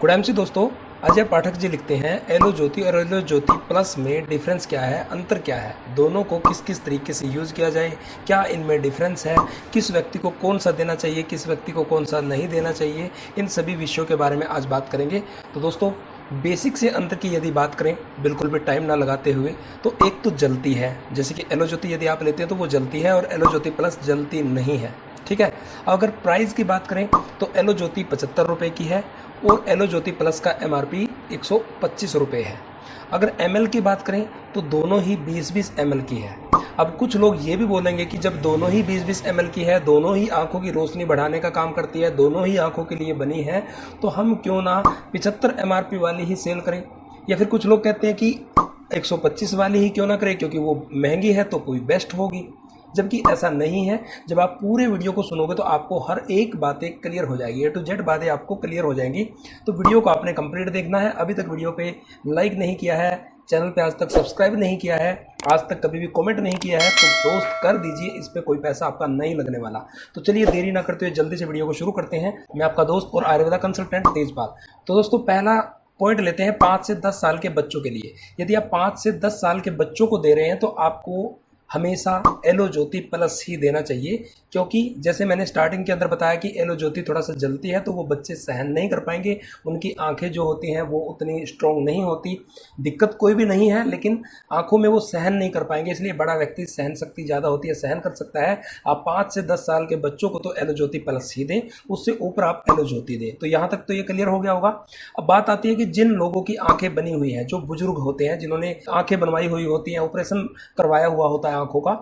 Good दोस्तों, अजय पाठक जी लिखते हैं एलो ज्योति और एलो ज्योति प्लस में डिफरेंस क्या है, अंतर क्या है, दोनों को किस किस तरीके से यूज़ किया जाए, क्या इनमें डिफरेंस है, किस व्यक्ति को कौन सा देना चाहिए, किस व्यक्ति को कौन सा नहीं देना चाहिए, इन सभी विषयों के बारे में आज बात करेंगे। तो दोस्तों, बेसिक से अंतर की यदि बात करें बिल्कुल भी टाइम ना लगाते हुए, तो एक तो जलती है, जैसे कि एलो ज्योति यदि आप लेते हैं तो वो जलती है और एलो ज्योति प्लस जलती नहीं है। ठीक है। अगर प्राइस की बात करें तो एलो ज्योति 75 रुपये की है और एलो ज्योति प्लस का MRP 125 रुपये है। अगर ml की बात करें तो दोनों ही 20-20 ml की है। अब कुछ लोग ये भी बोलेंगे कि जब दोनों ही 20-20 ml की है, दोनों ही आंखों की रोशनी बढ़ाने का काम करती है, दोनों ही आंखों के लिए बनी है, तो हम क्यों ना 75 MRP वाली ही सेल करें। या फिर कुछ लोग कहते हैं कि 125 वाली ही क्यों ना करें, क्योंकि वो महंगी है तो कोई बेस्ट होगी। जबकि ऐसा नहीं है। जब आप पूरे वीडियो को सुनोगे तो आपको हर एक बातें क्लियर हो जाएगी, A to Z बातें आपको क्लियर हो जाएंगी। तो वीडियो को आपने कंप्लीट देखना है। अभी तक वीडियो पे लाइक नहीं किया है, चैनल पे आज तक सब्सक्राइब नहीं किया है, आज तक कभी भी कमेंट नहीं किया है, तो दोस्त कर दीजिए, इस पर कोई पैसा आपका नहीं लगने वाला। तो चलिए देरी ना करते हुए जल्दी से वीडियो को शुरू करते हैं। मैं आपका दोस्त और आयुर्वेदा कंसल्टेंट तेजपाल। तो दोस्तों, पहला पॉइंट लेते हैं 5 से 10 साल के बच्चों के लिए। यदि आप 5 से 10 साल के बच्चों को दे रहे हैं तो आपको हमेशा एलो ज्योति प्लस ही देना चाहिए, क्योंकि जैसे मैंने स्टार्टिंग के अंदर बताया कि एलो ज्योति थोड़ा सा जलती है तो वो बच्चे सहन नहीं कर पाएंगे, उनकी आंखें जो होती हैं वो उतनी स्ट्रॉन्ग नहीं होती। दिक्कत कोई भी नहीं है, लेकिन आंखों में वो सहन नहीं कर पाएंगे, इसलिए बड़ा व्यक्ति सहन शक्ति ज़्यादा होती है, सहन कर सकता है। आप 5 से 10 साल के बच्चों को तो एलो ज्योति प्लस ही दें, उससे ऊपर आप एलो ज्योति दें। तो यहाँ तक तो ये क्लियर हो गया होगा। अब बात आती है कि जिन लोगों की आंखें बनी हुई हैं, जो बुजुर्ग होते हैं, जिन्होंने आंखें बनवाई हुई होती हैं, ऑपरेशन करवाया हुआ होता है आंखों का,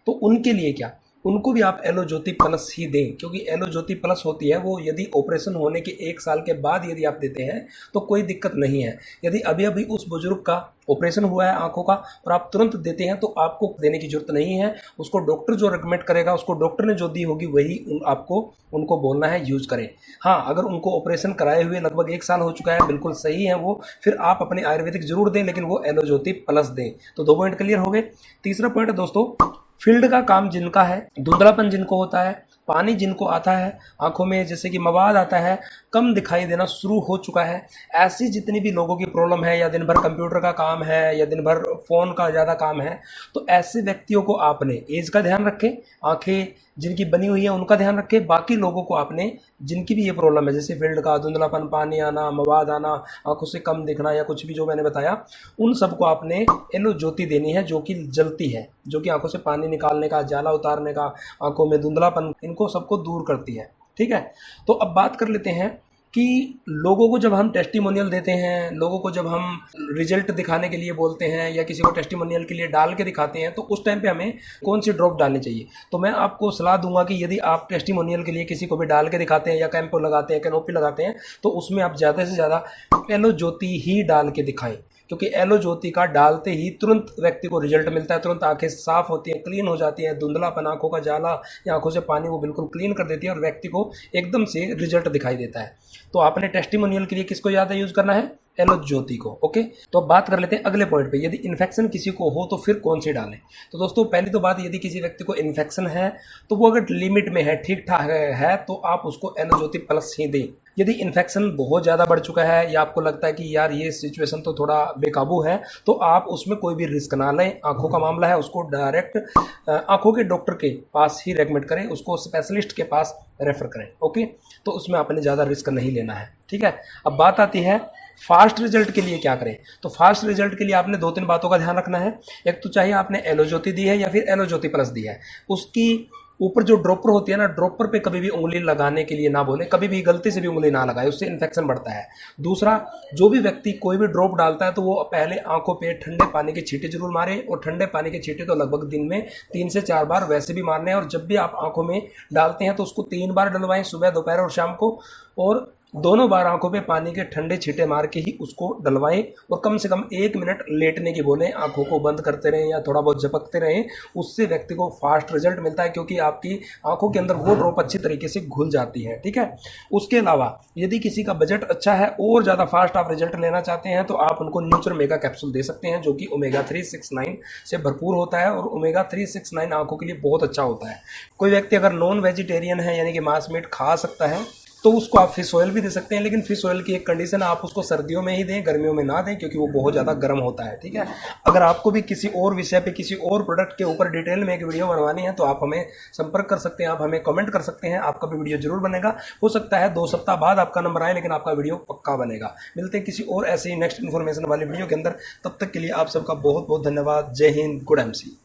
तो उनके लिए क्या, उनको भी आप एलो ज्योति प्लस ही दें। क्योंकि एलो ज्योति प्लस होती है वो यदि ऑपरेशन होने के 1 साल के बाद यदि आप देते हैं तो कोई दिक्कत नहीं है। यदि अभी अभी उस बुजुर्ग का ऑपरेशन हुआ है आंखों का और आप तुरंत देते हैं तो आपको देने की जरूरत नहीं है। उसको डॉक्टर जो रिकमेंड करेगा, उसको डॉक्टर ने जो दी होगी वही आपको उनको बोलना है, यूज करें। हाँ, अगर उनको ऑपरेशन कराए हुए लगभग 1 साल हो चुका है, बिल्कुल सही है वो, फिर आप अपने आयुर्वेदिक जरूर दें, लेकिन वो एलो ज्योति प्लस दें। तो 2 पॉइंट क्लियर हो गए। तीसरा पॉइंट है दोस्तों, फील्ड का काम जिनका है, धुंधलापन जिनको होता है, पानी जिनको आता है, आंखों में जैसे कि मवाद आता है, कम दिखाई देना शुरू हो चुका है, ऐसी जितनी भी लोगों की प्रॉब्लम है, या दिन भर कंप्यूटर का काम है, या दिन भर फ़ोन का ज़्यादा काम है, तो ऐसे व्यक्तियों को आपने एज का ध्यान रखें, आंखें जिनकी बनी हुई है उनका ध्यान रखें। बाकी लोगों को आपने जिनकी भी ये प्रॉब्लम है, जैसे फील्ड का, धुंधलापन, पानी आना, मवाद आना, आंखों से कम दिखना, या कुछ भी जो मैंने बताया, उन सबको आपने एलो ज्योति देनी है, जो कि जलती है, जो कि आंखों से पानी निकालने का, जाला उतारने का, आंखों में धुंधलापन, इनको सबको दूर करती है। ठीक है। तो अब बात कर लेते हैं कि लोगों को जब हम टेस्टिमोनियल देते हैं, लोगों को जब हम रिजल्ट दिखाने के लिए बोलते हैं, या किसी को टेस्टिमोनियल के लिए डाल के दिखाते हैं, तो उस टाइम पे हमें कौन सी ड्रॉप डालनी चाहिए। तो मैं आपको सलाह दूंगा कि यदि आप टेस्टिमोनियल के लिए किसी को भी डाल के दिखाते हैं, या कैंप लगाते हैं, कैनोपी लगाते हैं, तो उसमें आप ज़्यादा से ज़्यादा एलो ज्योति ही डाल के दिखाएं। क्योंकि एलो ज्योति का डालते ही तुरंत व्यक्ति को रिजल्ट मिलता है, तुरंत आंखें साफ होती हैं, क्लीन हो जाती हैं, धुंधलापन, आंखों का जाला या आंखों से पानी वो बिल्कुल क्लीन कर देती है और व्यक्ति को एकदम से रिजल्ट दिखाई देता है। तो आपने टेस्टिमोनियल के लिए किसको ज़्यादा यूज़ करना है, एलो ज्योति को। ओके। तो अब बात कर लेते हैं अगले पॉइंट पे, यदि इन्फेक्शन किसी को हो तो फिर कौन सी डालें। तो दोस्तों, पहली तो बात, यदि किसी व्यक्ति को इन्फेक्शन है तो वो अगर लिमिट में है, ठीक ठाक है, तो आप उसको एलो ज्योति प्लस ही दें। यदि इन्फेक्शन बहुत ज़्यादा बढ़ चुका है, या आपको लगता है कि यार ये सिचुएशन तो थोड़ा बेकाबू है, तो आप उसमें कोई भी रिस्क ना लें। आंखों का मामला है, उसको डायरेक्ट आंखों के डॉक्टर के पास ही रेकमेंड करें, उसको स्पेशलिस्ट के पास रेफर करें। ओके। तो उसमें आपने ज़्यादा रिस्क नहीं लेना है। ठीक है। अब बात आती है फास्ट रिजल्ट के लिए क्या करें। तो फास्ट रिजल्ट के लिए आपने 2-3 बातों का ध्यान रखना है। एक तो चाहिए आपने एलो ज्योति दी है या फिर एलो ज्योति प्लस दी है, उसकी ऊपर जो ड्रॉपर होती है ना, ड्रॉपर पे कभी भी उंगली लगाने के लिए ना बोले, कभी भी गलती से भी उंगली ना लगाए, उससे इन्फेक्शन बढ़ता है। दूसरा, जो भी व्यक्ति कोई भी ड्रॉप डालता है तो वो पहले आंखों पे ठंडे पानी के छींटे जरूर मारे, और ठंडे पानी के छींटे तो लगभग दिन में 3 से 4 बार वैसे भी मारने हैं। और जब भी आप आंखों में डालते हैं तो उसको 3 बार डलवाएं, सुबह, दोपहर और शाम को, और दोनों बार आंखों पे पानी के ठंडे छींटे मार के ही उसको डलवाएं। और कम से कम 1 मिनट लेटने की बोलें, आंखों को बंद करते रहें या थोड़ा बहुत झपकते रहें, उससे व्यक्ति को फास्ट रिजल्ट मिलता है, क्योंकि आपकी आंखों के अंदर वो ड्रॉप अच्छी तरीके से घुल जाती है। ठीक है। उसके अलावा यदि किसी का बजट अच्छा है और ज़्यादा फास्ट आप रिजल्ट लेना चाहते हैं, तो आप उनको न्यूट्र मेगा कैप्सूल दे सकते हैं, जो कि ओमेगा 369 से भरपूर होता है, और ओमेगा 369 आंखों के लिए बहुत अच्छा होता है। कोई व्यक्ति अगर नॉन वेजिटेरियन है, यानी कि मांस मीट खा सकता है, तो उसको आप फिश ऑयल भी दे सकते हैं, लेकिन फिश ऑयल की एक कंडीशन है, आप उसको सर्दियों में ही दें, गर्मियों में ना दें, क्योंकि वो बहुत ज़्यादा गर्म होता है। ठीक है। अगर आपको भी किसी और विषय पे, किसी और प्रोडक्ट के ऊपर डिटेल में एक वीडियो बनवानी है तो आप हमें संपर्क कर सकते हैं, आप हमें कमेंट कर सकते हैं, आपका भी वीडियो जरूर बनेगा। हो सकता है 2 सप्ताह बाद आपका नंबर आए, लेकिन आपका वीडियो पक्का बनेगा। मिलते हैं किसी और ऐसी नेक्स्ट इन्फॉर्मेशन वाली वीडियो के अंदर, तब तक के लिए आप सबका बहुत बहुत धन्यवाद। जय हिंद, गुड एमसी।